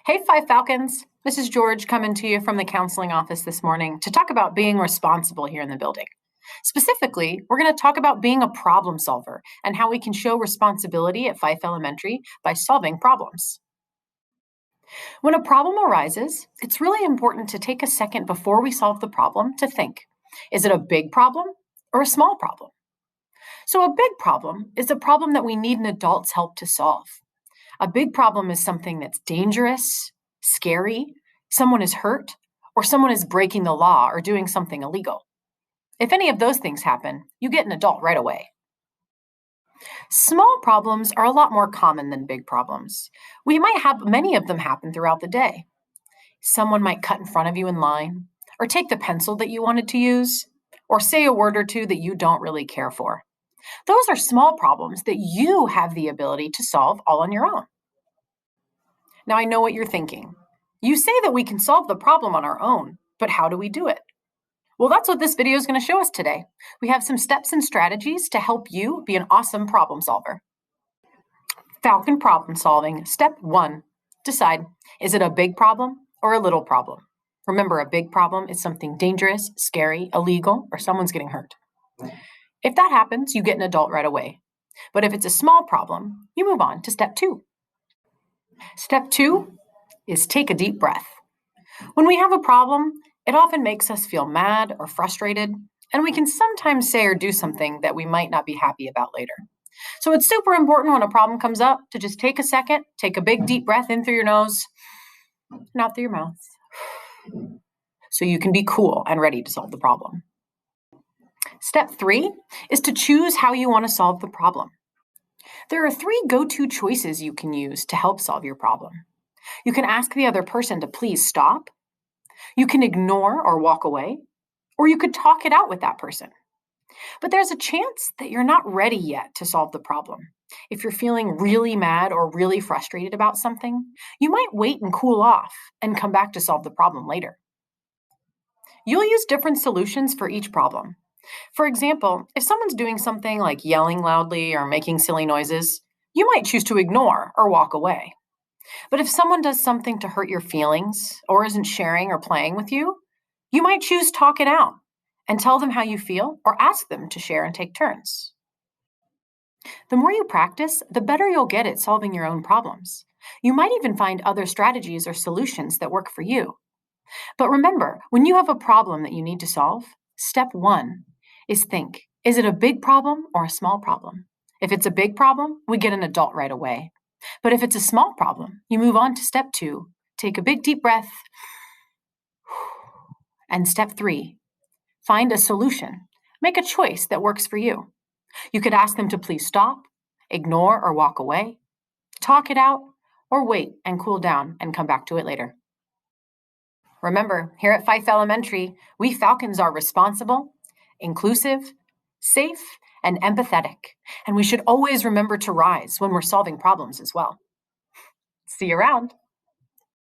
Hey, Five Falcons. This is George coming to you from the counseling office this morning to talk about being responsible here in the building. Specifically, we're going to talk about being a problem solver and how we can show responsibility at Fife Elementary by solving problems. When a problem arises, it's really important to take a second before we solve the problem to think, is it a big problem or a small problem? So a big problem is a problem that we need an adult's help to solve. A big problem is something that's dangerous, scary, someone is hurt, or someone is breaking the law or doing something illegal. If any of those things happen, you get an adult right away. Small problems are a lot more common than big problems. We might have many of them happen throughout the day. Someone might cut in front of you in line, or take the pencil that you wanted to use, or say a word or two that you don't really care for. Those are small problems that you have the ability to solve all on your own. Now, I know what you're thinking. You say that we can solve the problem on our own, but how do we do it? Well, that's what this video is going to show us today. We have some steps and strategies to help you be an awesome problem solver. Falcon problem solving. Step 1, decide, is it a big problem or a little problem? Remember, a big problem is something dangerous, scary, illegal, or someone's getting hurt. If that happens, you get an adult right away. But if it's a small problem, you move on to step 2. Step 2 is take a deep breath. When we have a problem, it often makes us feel mad or frustrated, and we can sometimes say or do something that we might not be happy about later. So it's super important when a problem comes up to just take a second, take a big deep breath in through your nose and out through your mouth, so you can be cool and ready to solve the problem. Step 3 is to choose how you want to solve the problem. There are 3 go-to choices you can use to help solve your problem. You can ask the other person to please stop. You can ignore or walk away, or you could talk it out with that person. But there's a chance that you're not ready yet to solve the problem. If you're feeling really mad or really frustrated about something, you might wait and cool off and come back to solve the problem later. You'll use different solutions for each problem. For example, if someone's doing something like yelling loudly or making silly noises, you might choose to ignore or walk away. But if someone does something to hurt your feelings or isn't sharing or playing with you, you might choose talk it out and tell them how you feel or ask them to share and take turns. The more you practice, the better you'll get at solving your own problems. You might even find other strategies or solutions that work for you. But remember, when you have a problem that you need to solve, step 1 is think, is it a big problem or a small problem? If it's a big problem, we get an adult right away. But if it's a small problem, you move on to step 2, take a big deep breath, and step 3, find a solution. Make a choice that works for you. You could ask them to please stop, ignore or walk away, talk it out, or wait and cool down and come back to it later. Remember, here at Fife Elementary, we Falcons are responsible, inclusive, safe, and empathetic. And we should always remember to rise when we're solving problems as well. See you around.